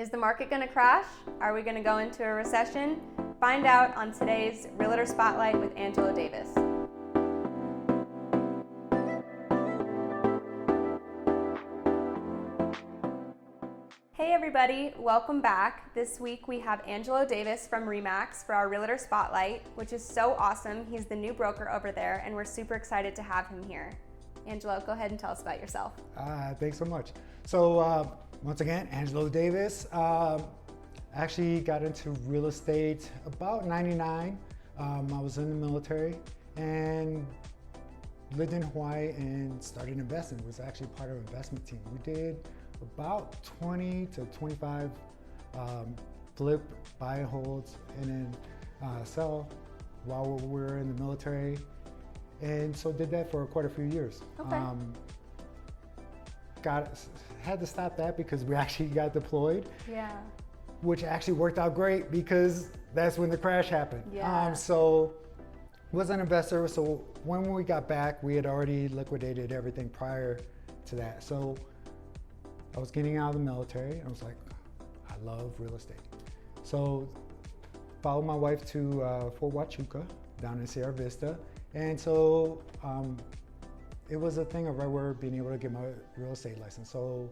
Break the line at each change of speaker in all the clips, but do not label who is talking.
Is the market going to crash? Are we going to go into a recession? Find out on today's Realtor Spotlight with Angelo Davis. Hey everybody, welcome back. This week we have Angelo Davis from RE/MAX for our Realtor Spotlight, which is so awesome. He's the new broker over there and we're super excited to have him here. Angelo, go ahead and tell us about yourself.
Thanks so much. So once again, Angelo Davis. Actually got into real estate about 99. I was in the military and lived in Hawaii and started investing. Was actually part of an investment team. We did about 20 to 25 flip, buy and holds, and then sell while we were in the military. And so did that for quite a few years.
Okay.
Had to stop that because we actually got deployed.
Yeah.
Which actually worked out great because that's when the crash happened.
Yeah.
So was an investor. So when we got back, we had already liquidated everything prior to that. So I was getting out of the military and I was like, I love real estate. So followed my wife to Fort Huachuca down in Sierra Vista. And so it was a thing of right where being able to get my real estate license. So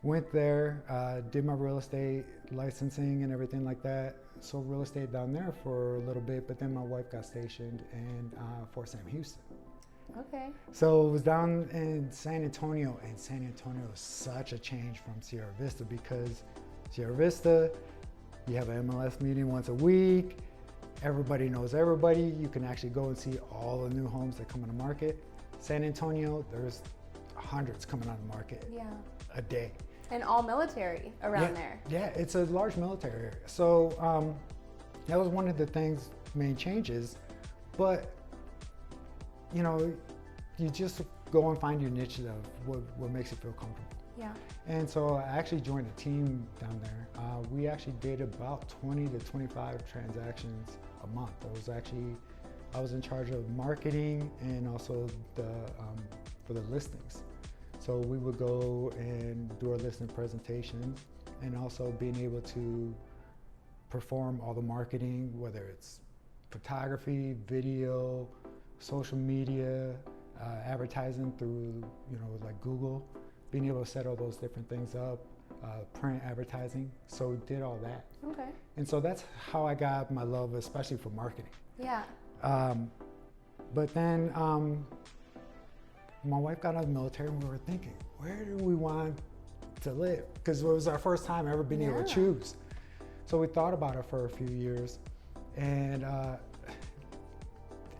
went there, did my real estate licensing and everything like that. So real estate down there for a little bit, but then my wife got stationed in Fort Sam Houston.
Okay.
So it was down in San Antonio, and San Antonio is such a change from Sierra Vista because Sierra Vista, you have an MLS meeting once a week. Everybody knows everybody. You can actually go and see all the new homes that come on the market. San Antonio, there's hundreds coming on the market a day.
And all military around there.
Yeah, it's a large military area. So that was one of the things, main changes. But, you know, you just go and find your niche of what makes you feel comfortable.
Yeah.
And so I actually joined a team down there. We actually did about 20 to 25 transactions a month. I was in charge of marketing and also for the listings. So we would go and do our listing presentations and also being able to perform all the marketing, whether it's photography, video, social media, advertising through, like Google, being able to set all those different things up, print advertising. So we did all that.
Okay.
And so that's how I got my love, especially for marketing.
Yeah.
But then my wife got out of the military and we were thinking, where do we want to live? Because it was our first time ever being able to choose. So we thought about it for a few years and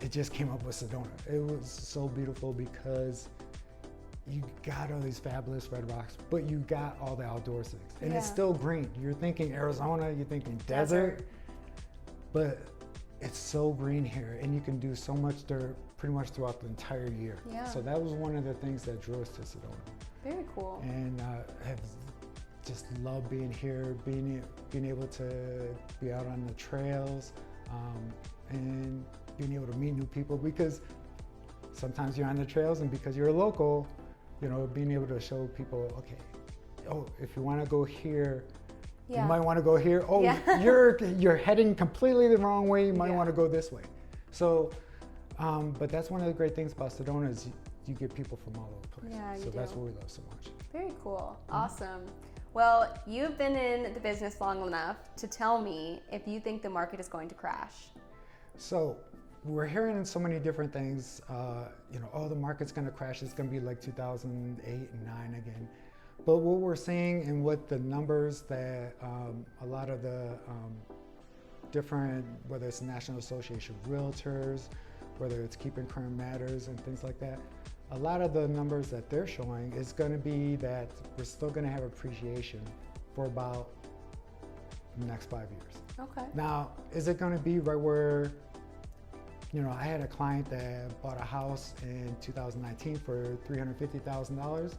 it just came up with Sedona. It was so beautiful because you got all these fabulous red rocks, but you got all the outdoors things. And it's still green. You're thinking Arizona, you're thinking desert, but it's so green here and you can do so much dirt pretty much throughout the entire year.
Yeah.
So that was one of the things that drew us to Sedona.
Very cool.
And have just loved being here, being able to be out on the trails and being able to meet new people, because sometimes you're on the trails and because you're a local, being able to show people, okay, if you want to go here, you might want to go here. You're heading completely the wrong way. You might want to go this way. So, but that's one of the great things about Sedona is you get people from all over the place.
Yeah,
so that's what we love so much.
Very cool. Awesome. Well, you've been in the business long enough to tell me if you think the market is going to crash.
So we're hearing so many different things. The market's going to crash. It's going to be like 2008 and 9 again. But what we're seeing and what the numbers that a lot of the different, whether it's the National Association of Realtors, whether it's Keeping Current Matters and things like that, a lot of the numbers that they're showing is going to be that we're still going to have appreciation for about the next 5 years.
Okay.
Now, is it going to be right where, I had a client that bought a house in 2019 for $350,000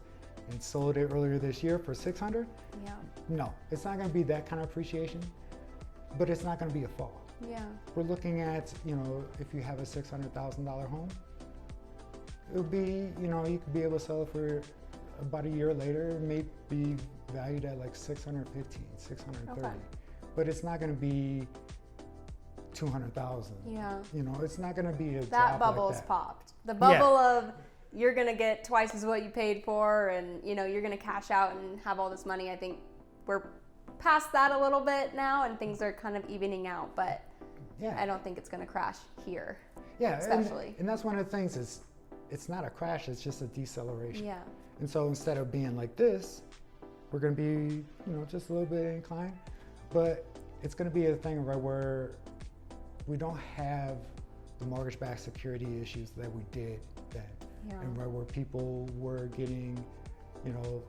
and sold it earlier this year for $600,000?
Yeah.
No, it's not going to be that kind of appreciation, but it's not going to be a fall.
Yeah.
We're looking at, if you have a $600,000 home, it'll be, you could be able to sell it for about a year later, maybe valued at like 615, 630.
Okay.
But it's not going to be 200,000.
Yeah.
You know, it's not going to be a
That
drop
bubble's
like that.
popped. The bubble of you're going to get twice as what you paid for, and you know, you're going to cash out and have all this money. I think we're past that a little bit now, and things are kind of evening out, but
Yeah.
I don't think it's going to crash here.
Yeah,
especially.
and that's one of the things is it's not a crash, it's just a deceleration.
Yeah.
And so instead of being like this, we're going to be, you know, just a little bit inclined, but it's going to be a thing right where we don't have the mortgage-backed security issues that we did then.
Yeah.
And right where people were getting, you know,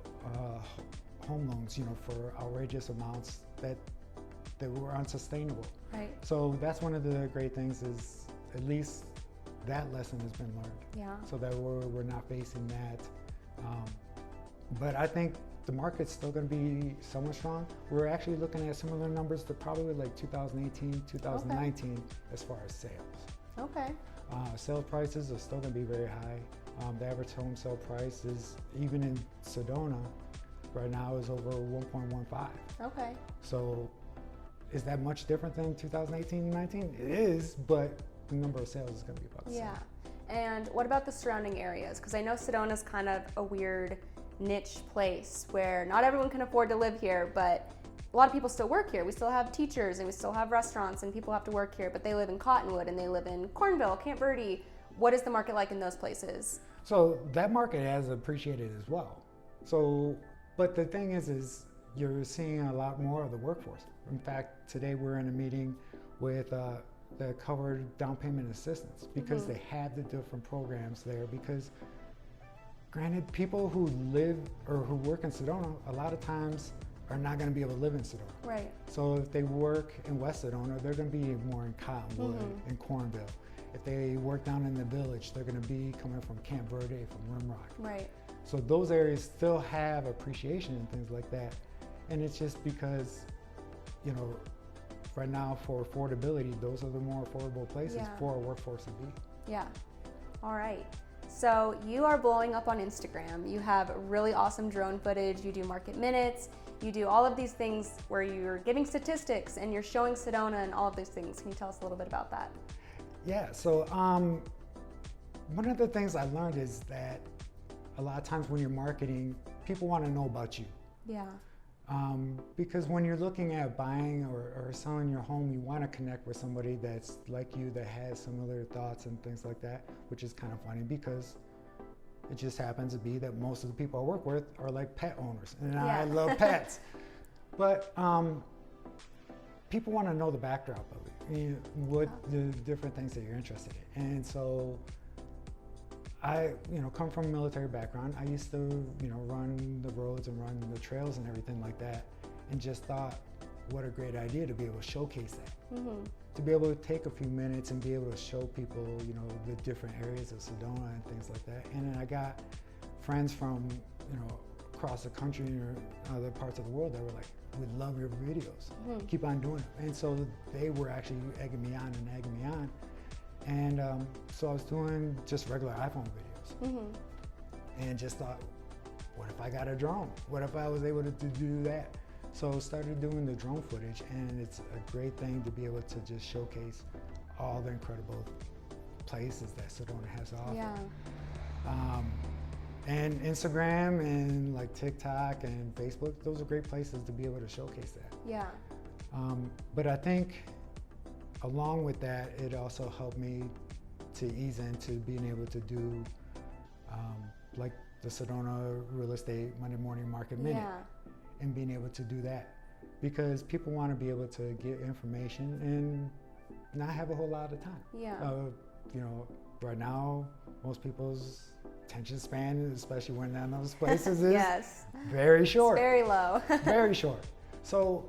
home loans, you know, for outrageous amounts that were unsustainable.
Right.
So that's one of the great things is at least that lesson has been learned.
Yeah.
So that we're not facing that. But I think the market's still going to be somewhat strong. We're actually looking at similar numbers to probably like 2018, 2019 as far as sales.
Okay.
Sales prices are still going to be very high. The average home sale price is, even in Sedona, right now is over 1.15.
Okay.
So is that much different than 2018 and 19? It is, but the number of sales is going to be about the same.
Yeah. And what about the surrounding areas? Because I know Sedona's kind of a weird niche place where not everyone can afford to live here, but a lot of people still work here. We still have teachers and we still have restaurants and people have to work here, but they live in Cottonwood and they live in Cornville, Camp Verde. What is the market like in those places?
So that market has appreciated as well. So, but the thing is you're seeing a lot more of the workforce. In fact, today we're in a meeting with the covered down payment assistance because they have the different programs there. Because granted, people who live or who work in Sedona, a lot of times are not going to be able to live in Sedona.
Right.
So if they work in West Sedona, they're going to be more in Cottonwood and Cornville. If they work down in the village, they're going to be coming from Camp Verde, from Rimrock.
Right.
So those areas still have appreciation and things like that. And it's just because, you know, right now for affordability, those are the more affordable places for a workforce to be.
Yeah. All right. So you are blowing up on Instagram. You have really awesome drone footage. You do market minutes. You do all of these things where you're giving statistics and you're showing Sedona and all of these things. Can you tell us a little bit about that?
Yeah. So one of the things I learned is that a lot of times when you're marketing, people want to know about you.
Yeah.
Because when you're looking at buying or selling your home, you want to connect with somebody that's like you, that has similar thoughts and things like that, which is kind of funny because it just happens to be that most of the people I work with are like pet owners, and I love pets. But people want to know the backdrop of it, what the different things that you're interested in. And so I, come from a military background. I used to, run the roads and run the trails and everything like that, and just thought, what a great idea to be able to showcase that. To be able to take a few minutes and be able to show people, the different areas of Sedona and things like that. And then I got friends from, across the country or other parts of the world that were like, we love your videos. Keep on doing it. And so they were actually egging me on. And so I was doing just regular iPhone videos and just thought, what if I got a drone? What if I was able to do that? So I started doing the drone footage, and it's a great thing to be able to just showcase all the incredible places that Sedona has to offer.
Yeah.
And Instagram and like TikTok and Facebook, those are great places to be able to showcase that.
Yeah.
But I think along with that, it also helped me to ease into being able to do like the Sedona Real Estate Monday Morning Market Minute, and being able to do that, because people want to be able to get information and not have a whole lot of time.
Yeah.
Right now, most people's attention span, especially when they're in those places, is very short.
It's very low.
Very short. So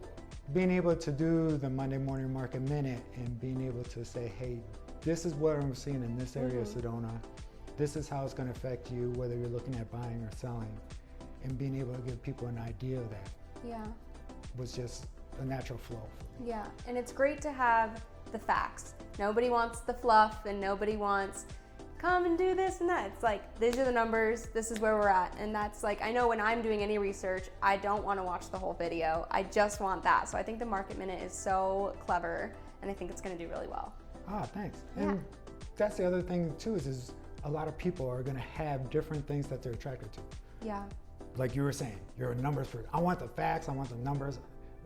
being able to do the Monday Morning Market Minute and being able to say, hey, this is what I'm seeing in this area of Sedona. This is how it's going to affect you, whether you're looking at buying or selling. And being able to give people an idea of that was just a natural flow.
Yeah, and it's great to have the facts. Nobody wants the fluff and nobody wants come and do this and that. It's like, these are the numbers, this is where we're at. And that's like, I know when I'm doing any research, I don't want to watch the whole video. I just want that. So I think the Market Minute is so clever, and I think it's going to do really well.
Ah, thanks.
Yeah.
And that's the other thing too, is a lot of people are going to have different things that they're attracted to.
Yeah.
Like you were saying, you're a numbers person. I want the facts, I want the numbers.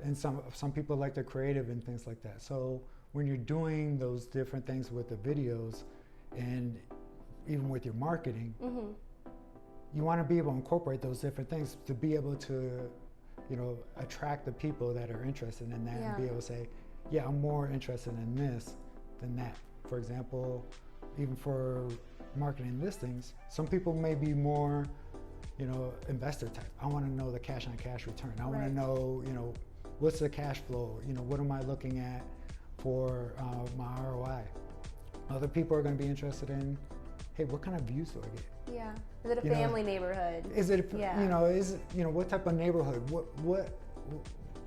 And some people like the creative and things like that. So when you're doing those different things with the videos and even with your marketing, you want to be able to incorporate those different things to be able to, you know, attract the people that are interested in that and be able to say, yeah, I'm more interested in this than that. For example, even for marketing listings, some people may be more, you know, investor type. I want to know the cash on cash return. I want to know, you know, what's the cash flow? You know, what am I looking at for my ROI? Other people are going to be interested in, hey, what kind of views do I get?
Yeah. Is it a family neighborhood?
Is it, you know, what type of neighborhood? What,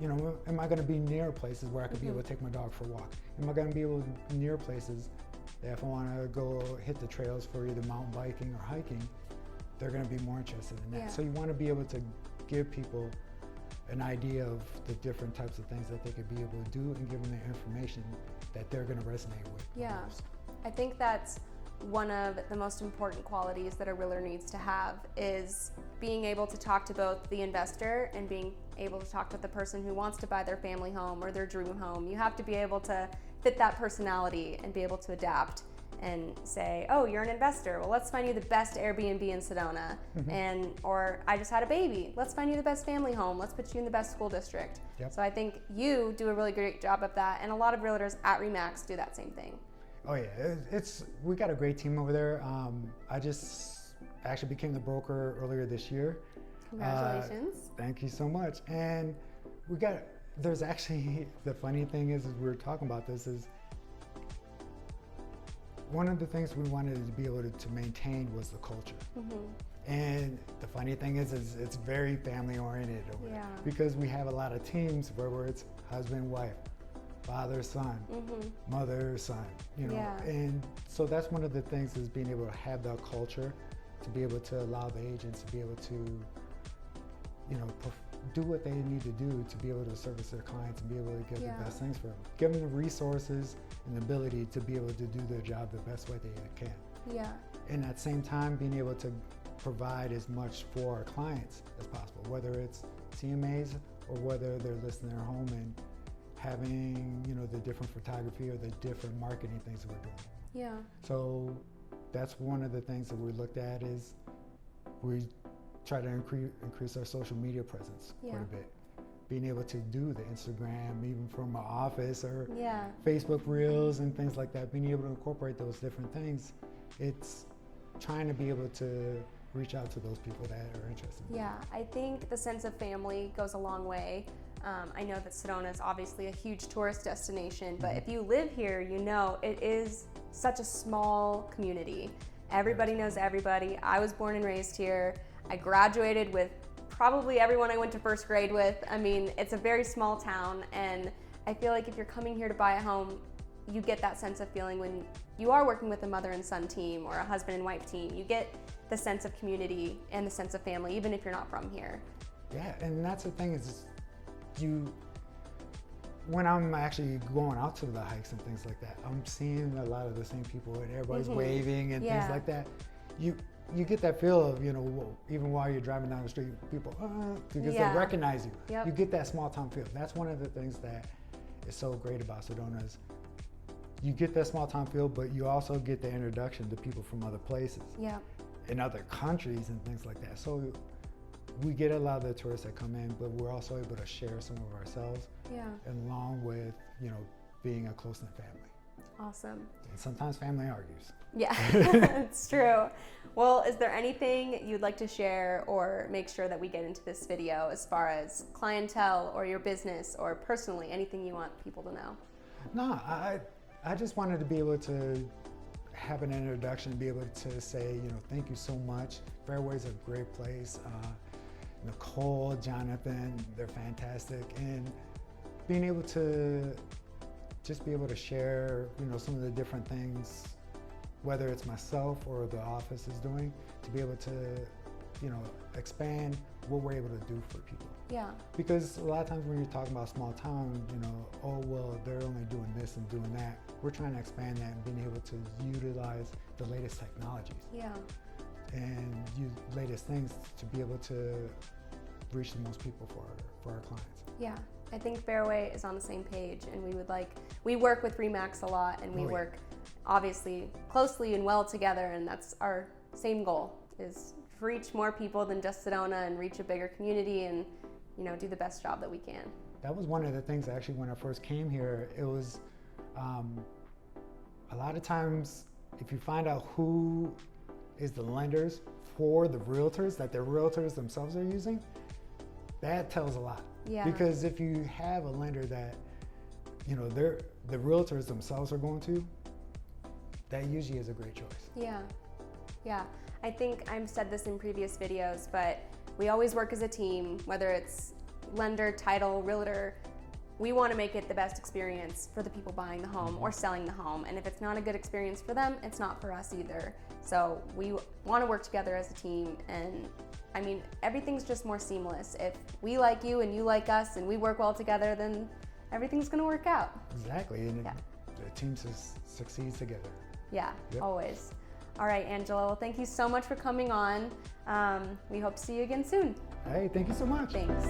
you know, am I going to be near places where I could be able to take my dog for a walk? Am I going to be able to near places that if I want to go hit the trails for either mountain biking or hiking, they're going to be more interested in that. So you want to be able to give people an idea of the different types of things that they could be able to do and give them the information that they're going to resonate with.
Yeah, I think that's one of the most important qualities that a realtor needs to have, is being able to talk to both the investor and being able to talk to the person who wants to buy their family home or their dream home. You have to be able to fit that personality and be able to adapt and say, oh, you're an investor, well, let's find you the best Airbnb in Sedona. Or I just had a baby, let's find you the best family home, let's put you in the best school district. So I think you do a really great job of that, and a lot of realtors at RE/MAX do that same thing.
Oh yeah, we got a great team over there. I just actually became the broker earlier this year.
Congratulations.
Thank you so much. And there's actually, the funny thing is we were talking about this, is one of the things we wanted to be able to maintain was the culture. And the funny thing is it's very family oriented over there, because we have a lot of teams where it's husband, wife, father, son, mother, son, you know. And so that's one of the things, is being able to have that culture, to be able to allow the agents to be able to, you know, do what they need to do to be able to service their clients and be able to get the best things for them. Give them the resources and the ability to be able to do their job the best way they can. And at the same time, being able to provide as much for our clients as possible, whether it's CMAs or whether they're listing their home and having, you know, the different photography or the different marketing things that we're doing. So that's one of the things that we looked at, is we try to increase our social media presence quite a bit. Being able to do the Instagram, even from our office, or Facebook Reels and things like that, being able to incorporate those different things. It's trying to be able to reach out to those people that are interested.
I think the sense of family goes a long way. I know that Sedona is obviously a huge tourist destination, but if you live here, you know it is such a small community. Everybody knows everybody. I was born and raised here. I graduated with probably everyone I went to first grade with. I mean, it's a very small town, and I feel like if you're coming here to buy a home, you get that sense of feeling when you are working with a mother and son team or a husband and wife team. You get the sense of community and the sense of family, even if you're not from here.
Yeah, and that's the thing, is when I'm actually going out to the hikes and things like that, I'm seeing a lot of the same people, and everybody's waving and things like that. You get that feel of, you know, even while you're driving down the street, people, because they recognize you. You get that small town feel. That's one of the things that is so great about Sedona, is you get that small town feel, but you also get the introduction to people from other places, in other countries and things like that. So we get a lot of the tourists that come in, but we're also able to share some of ourselves, along with, you know, being a close-knit family.
Awesome.
And sometimes family argues.
Yeah, it's true. Well, is there anything you'd like to share or make sure that we get into this video as far as clientele or your business or personally, anything you want people to know?
No, I just wanted to be able to have an introduction, be able to say, you know, thank you so much. Fairway's a great place. Nicole, Jonathan, they're fantastic. And being able to just be able to share, you know, some of the different things whether it's myself or the office is doing, to be able to, expand what we're able to do for people.
Yeah.
Because a lot of times when you're talking about small town, oh, well, they're only doing this and doing that. We're trying to expand that and being able to utilize the latest technologies.
Yeah.
And use latest things to be able to reach the most people for our clients.
Yeah. I think Fairway is on the same page, and we work with RE/MAX a lot, and we work obviously closely and well together, and that's our same goal, is to reach more people than just Sedona and reach a bigger community and do the best job that we can.
That was one of the things actually when I first came here. It was a lot of times if you find out who is the lenders for the realtors that the realtors themselves are using, that tells a lot.
Yeah.
Because if you have a lender that the realtors themselves are going to, that usually is a great choice.
Yeah. Yeah. I think I've said this in previous videos, but we always work as a team, whether it's lender, title, realtor. We want to make it the best experience for the people buying the home or selling the home. And if it's not a good experience for them, it's not for us either. So we want to work together as a team. And I mean, everything's just more seamless. If we like you and you like us and we work well together, then everything's going to work out.
Exactly. And the team succeeds together.
Yeah,
Yep.
Always. All right, Angelo, thank you so much for coming on. We hope to see you again soon.
Hey, thank you so much.
Thanks.